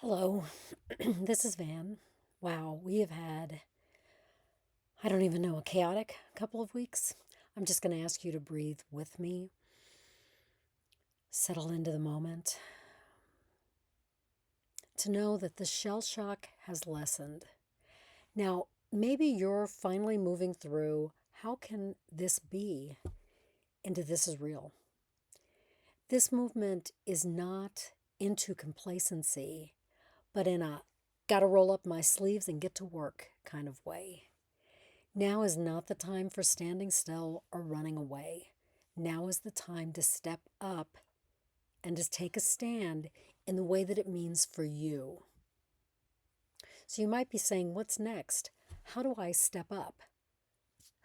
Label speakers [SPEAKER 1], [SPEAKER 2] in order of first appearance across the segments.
[SPEAKER 1] Hello, this is Van. Wow, we have had, I don't even know, a chaotic couple of weeks. I'm just going to ask you to breathe with me, settle into the moment, to know that the shell shock has lessened. Now, maybe you're finally moving through how can this be into this is real. This movement is not into complacency, but in a gotta roll up my sleeves and get to work kind of way. Now is not the time for standing still or running away. Now is the time to step up and to take a stand in the way that it means for you. So you might be saying, what's next? How do I step up?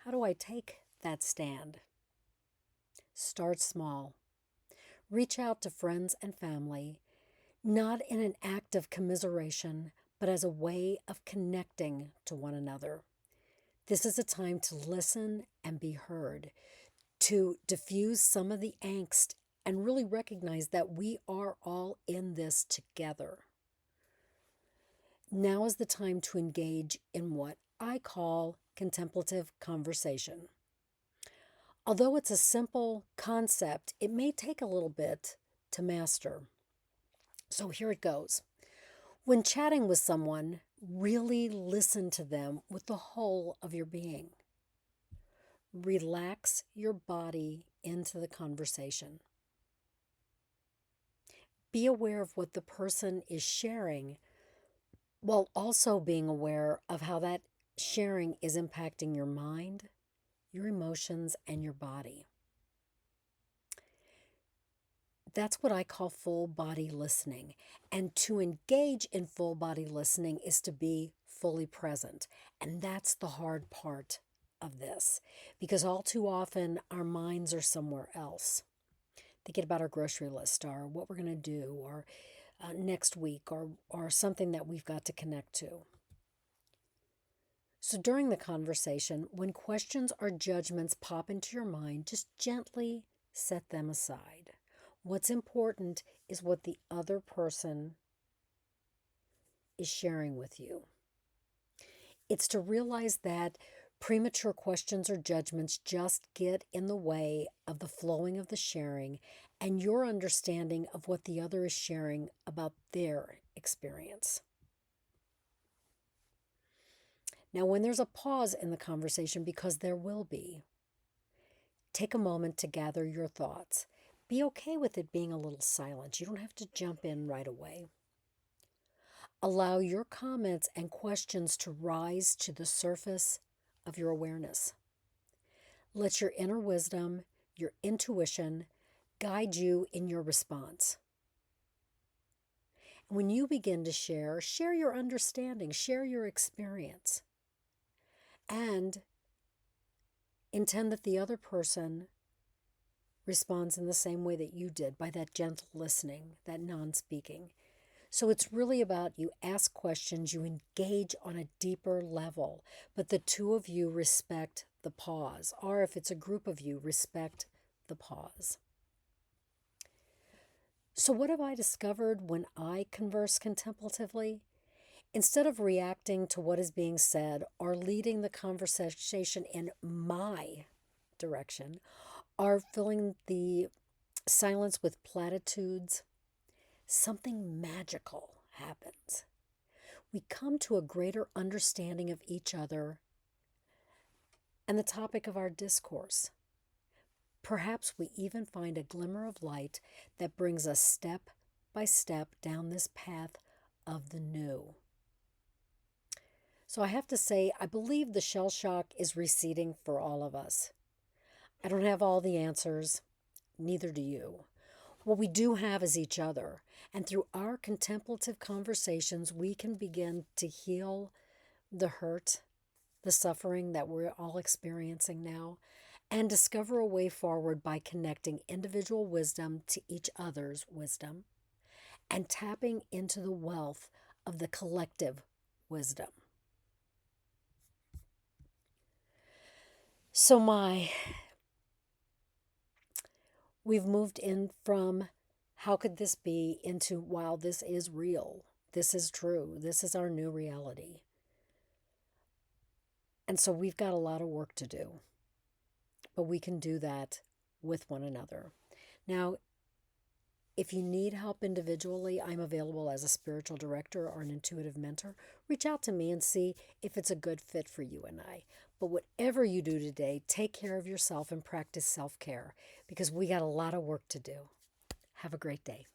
[SPEAKER 1] How do I take that stand? Start small. Reach out to friends and family, not in an act of commiseration, but as a way of connecting to one another. This is a time to listen and be heard, to diffuse some of the angst and really recognize that we are all in this together. Now is the time to engage in what I call contemplative conversation. Although it's a simple concept, it may take a little bit to master. So here it goes. When chatting with someone, really listen to them with the whole of your being. Relax your body into the conversation. Be aware of what the person is sharing while also being aware of how that sharing is impacting your mind, your emotions, and your body. That's what I call full body listening. And to engage in full body listening is to be fully present. And that's the hard part of this, because all too often our minds are somewhere else. Thinking about our grocery list or what we're going to do or next week or something that we've got to connect to. So during the conversation, when questions or judgments pop into your mind, just gently set them aside. What's important is what the other person is sharing with you. It's to realize that premature questions or judgments just get in the way of the flowing of the sharing and your understanding of what the other is sharing about their experience. Now, when there's a pause in the conversation, because there will be, take a moment to gather your thoughts. Be okay with it being a little silent. You don't have to jump in right away. Allow your comments and questions to rise to the surface of your awareness. Let your inner wisdom, your intuition, guide you in your response. When you begin to share your understanding, share your experience, and intend that the other person responds in the same way that you did, by that gentle listening, that non-speaking. So it's really about you ask questions, you engage on a deeper level, but the two of you respect the pause, or if it's a group of you, respect the pause. So what have I discovered when I converse contemplatively? Instead of reacting to what is being said or leading the conversation in my direction, or filling the silence with platitudes, something magical happens. We come to a greater understanding of each other and the topic of our discourse. Perhaps we even find a glimmer of light that brings us step by step down this path of the new. So I have to say, I believe the shell shock is receding for all of us. I don't have all the answers, neither do you. What we do have is each other, and through our contemplative conversations, we can begin to heal the hurt, the suffering that we're all experiencing now, and discover a way forward by connecting individual wisdom to each other's wisdom and tapping into the wealth of the collective wisdom. So we've moved in from how could this be into, wow, this is real. This is true. This is our new reality. And so we've got a lot of work to do, but we can do that with one another. Now, if you need help individually, I'm available as a spiritual director or an intuitive mentor. Reach out to me and see if it's a good fit for you and I. But whatever you do today, take care of yourself and practice self-care because we got a lot of work to do. Have a great day.